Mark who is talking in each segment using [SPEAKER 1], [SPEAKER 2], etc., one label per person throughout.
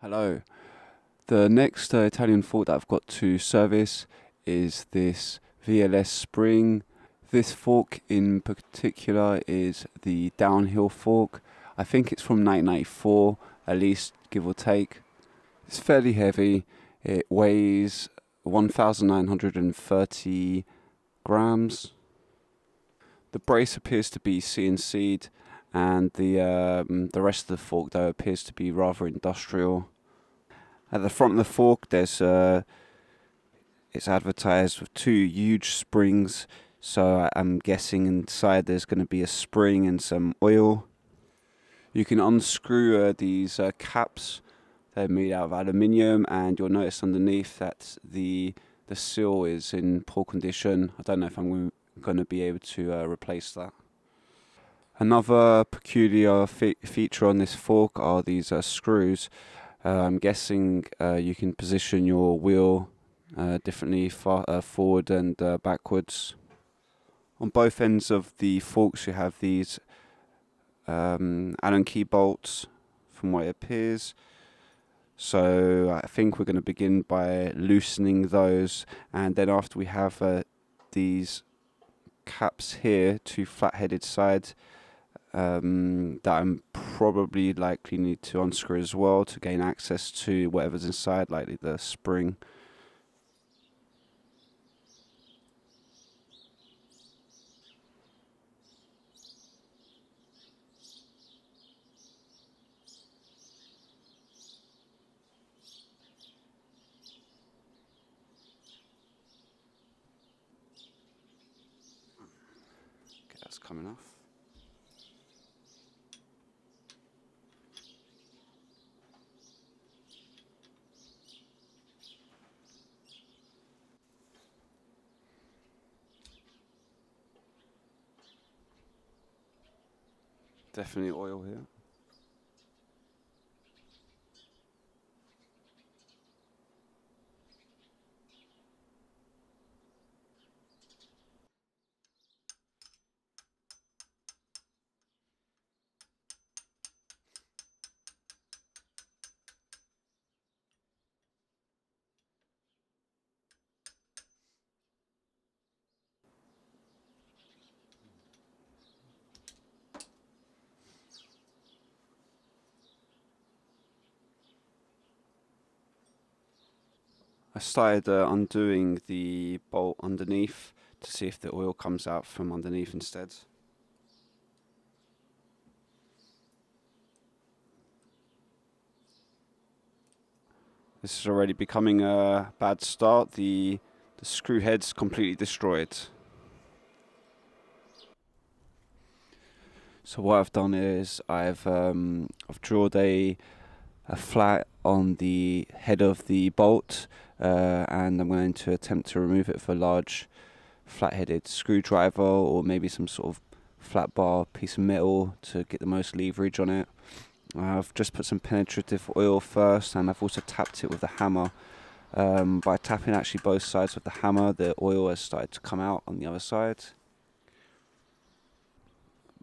[SPEAKER 1] Hello. The next Italian fork that I've got to service is this VLS spring. This fork in particular is the downhill fork. I think it's from 1994, at least give or take. It's fairly heavy. It weighs 1,930 grams. The brace appears to be CNC'd, and the rest of the fork though appears to be rather industrial. At the front of the fork, it's advertised with two huge springs. So I'm guessing inside there's going to be a spring and some oil. You can unscrew these caps. They're made out of aluminium, and you'll notice underneath that the seal is in poor condition. I don't know if I'm going to be able to replace that. Another peculiar feature on this fork are these screws. I'm guessing you can position your wheel differently, forward and backwards. On both ends of the forks you have these Allen key bolts, from what it appears. So I think we're going to begin by loosening those, and then after we have these caps here, two flat-headed sides, that I'm probably likely need to unscrew as well to gain access to whatever's inside, likely the spring. Okay, that's coming off. Definitely oil here. I started undoing the bolt underneath to see if the oil comes out from underneath instead. This is already becoming a bad start. The screw head's completely destroyed. So what I've done is I've drilled a flat on the head of the bolt, and I'm going to attempt to remove it with a large flat-headed screwdriver, or maybe some sort of flat bar piece of metal to get the most leverage on it. I've just put some penetrative oil first, and I've also tapped it with a hammer. By tapping actually both sides with the hammer, the oil has started to come out on the other side.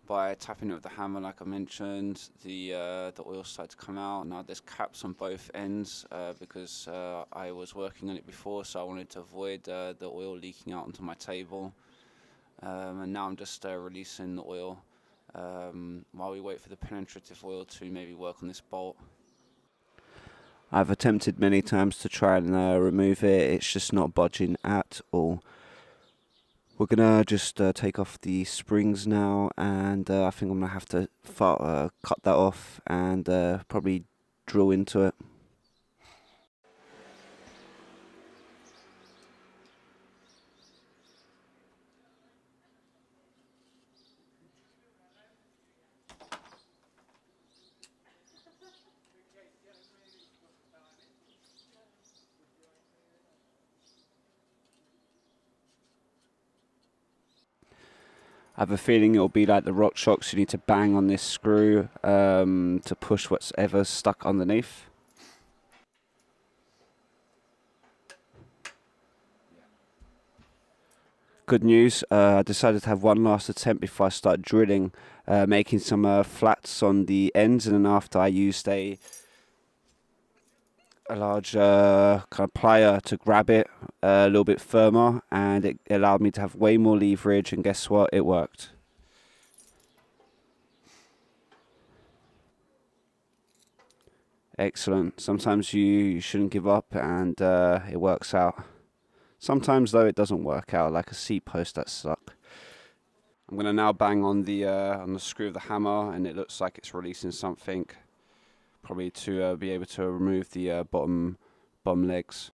[SPEAKER 1] By tapping it with the hammer, like I mentioned, the oil started to come out. Now there's caps on both ends because I was working on it before, so I wanted to avoid the oil leaking out onto my table. And now I'm just releasing the oil while we wait for the penetrative oil to maybe work on this bolt. I've attempted many times to try and remove it. It's just not budging at all. We're gonna just take off the springs now, and I think I'm gonna have to cut that off and probably drill into it. I have a feeling it'll be like the rock shocks. You need to bang on this screw to push whatever's stuck underneath. Good news, I decided to have one last attempt before I start drilling, making some flats on the ends, and then after I used a a large kind of plier to grab it a little bit firmer, and it allowed me to have way more leverage, and guess what? It worked. Excellent. Sometimes you shouldn't give up, and it works out. Sometimes though it doesn't work out, like a seat post that stuck. I'm gonna now bang on the screw of the hammer, and it looks like it's releasing something, probably to be able to remove the bottom legs.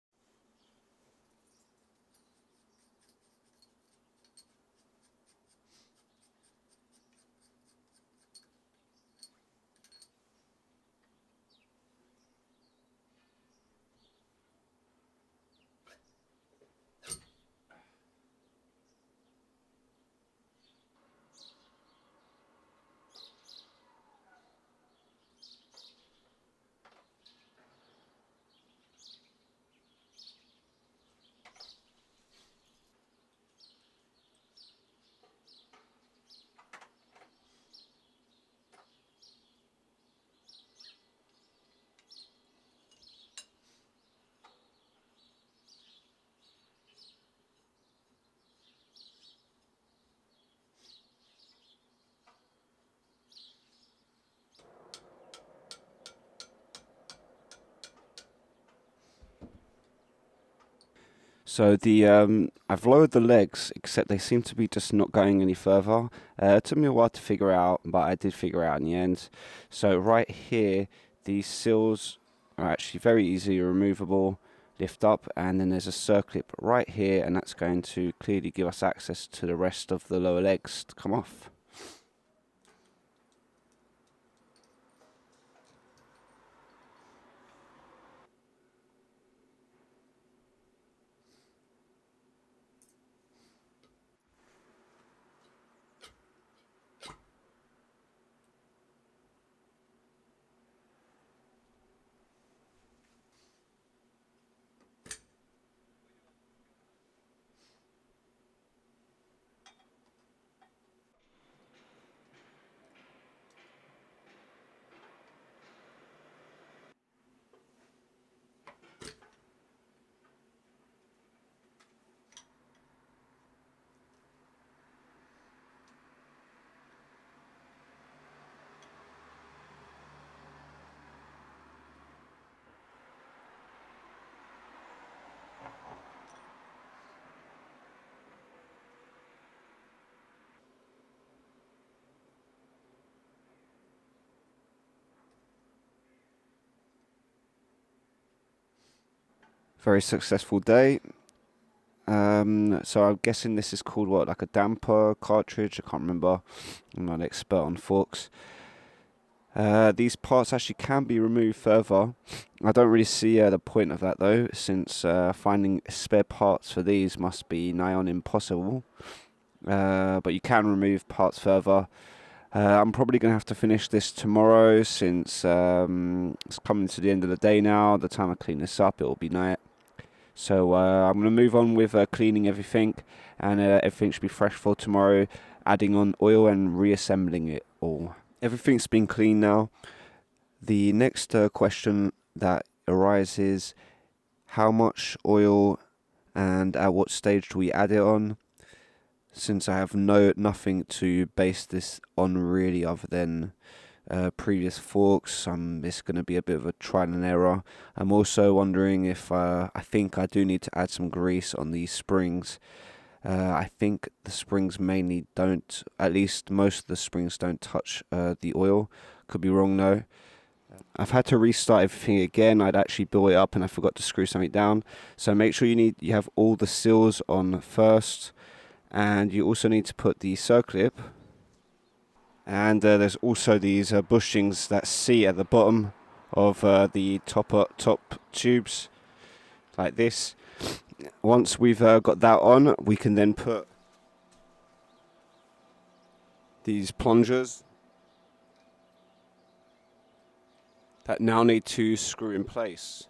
[SPEAKER 1] So I've lowered the legs, except they seem to be just not going any further. It took me a while to figure out, but I did figure out in the end. So right here, these sills are actually very easily removable. Lift up, and then there's a circlip right here, and that's going to clearly give us access to the rest of the lower legs to come off. Very successful day. So I'm guessing this is called what, like a damper cartridge? I can't remember. I'm not an expert on forks. These parts actually can be removed further. I don't really see the point of that though, since finding spare parts for these must be nigh on impossible. But you can remove parts further. I'm probably going to have to finish this tomorrow, since it's coming to the end of the day now. The time I clean this up, it will be night. So I'm going to move on with cleaning everything, and everything should be fresh for tomorrow, adding on oil and reassembling it all. Everything's been cleaned now. The next question that arises: how much oil and at what stage do we add it on? Since I have nothing to base this on really, other than previous forks, it's going to be a bit of a trial and error. I'm also wondering if I think I do need to add some grease on these springs. I think the springs mainly don't, at least most of the springs don't touch the oil. Could be wrong though. I've had to restart everything again. I'd actually built it up and I forgot to screw something down. So make sure you have all the seals on first, and you also need to put the circlip. And there's also these bushings that see at the bottom of the top tubes, like this. Once we've got that on, we can then put these plungers that now need to screw in place.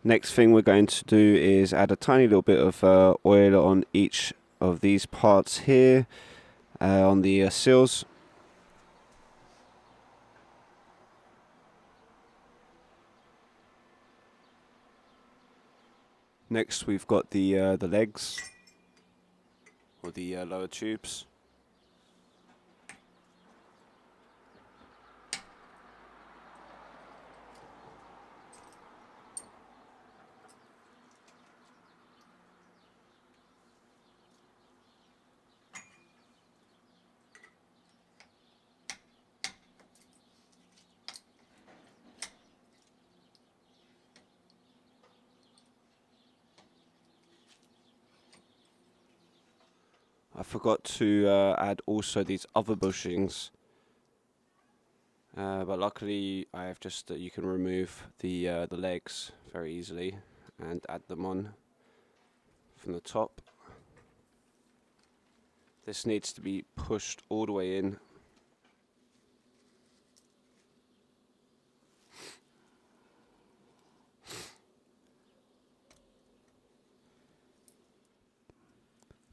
[SPEAKER 1] Next thing we're going to do is add a tiny little bit of oil on each of these parts here on the seals. Next we've got the legs, or the lower tubes. I forgot to add also these other bushings, but luckily I have just you can remove the legs very easily and add them on from the top. This needs to be pushed all the way in.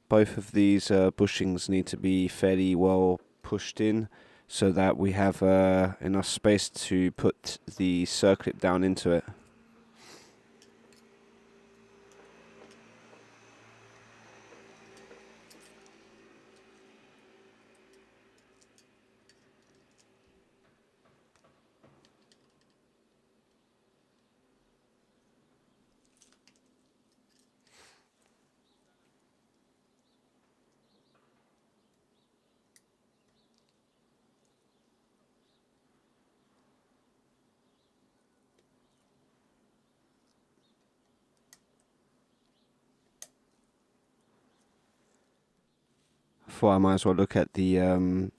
[SPEAKER 1] Both of these bushings need to be fairly well pushed in so that we have enough space to put the circlip down into it. Before I might as well look at the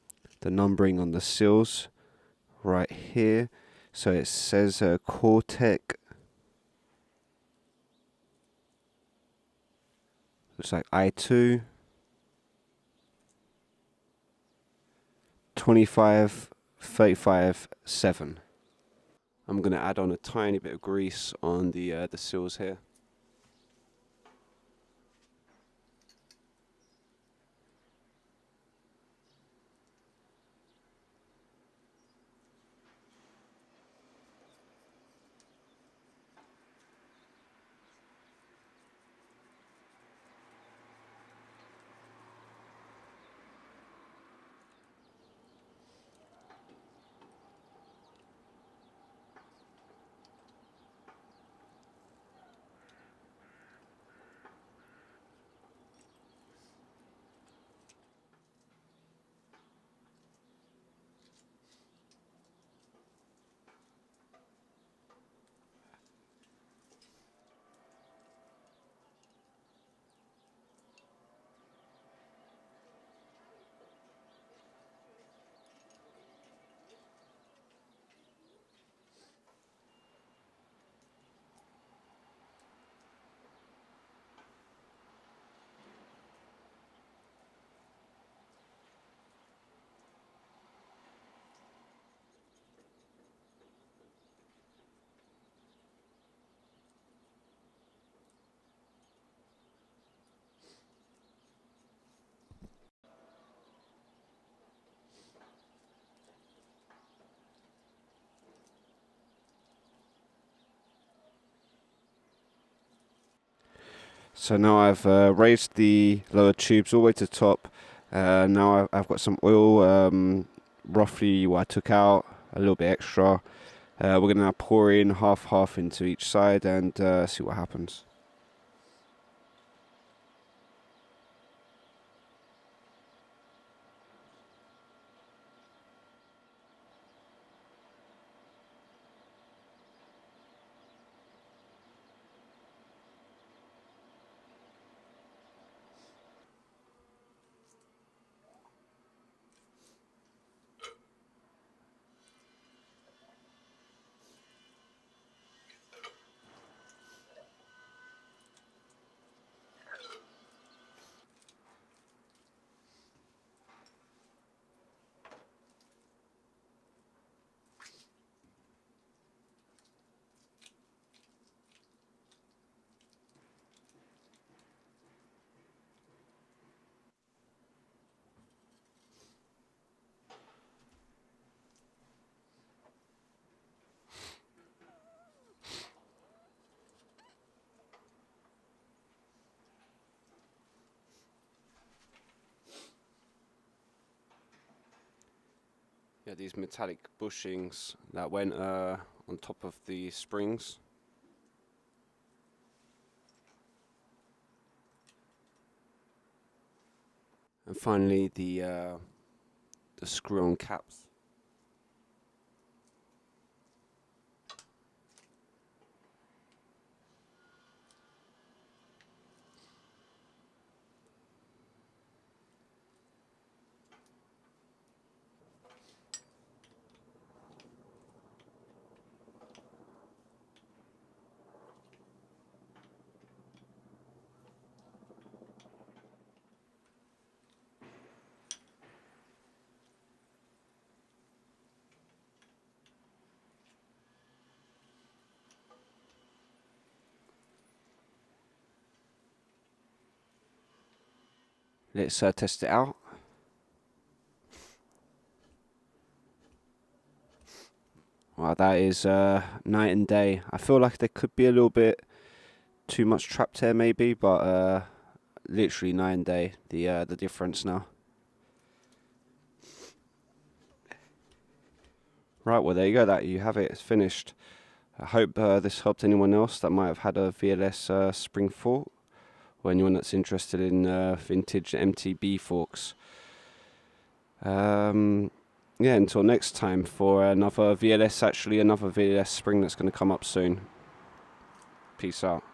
[SPEAKER 1] numbering on the seals right here. So it says Cortec. Looks like I2. 25, 35, 7. I'm going to add on a tiny bit of grease on the seals here. So now I've raised the lower tubes all the way to the top. Now I've got some oil, roughly what I took out, a little bit extra. We're going to now pour in half into each side and see what happens. Yeah, these metallic bushings that went on top of the springs. And finally the screw-on caps. Let's test it out. Wow, that is night and day. I feel like there could be a little bit too much trapped here maybe, but literally night and day, the difference now. Right, well there you go, that you have it, it's finished. I hope this helped anyone else that might have had a VLS spring fork, or anyone that's interested in vintage MTB forks. Yeah, until next time for another VLS spring that's going to come up soon. Peace out.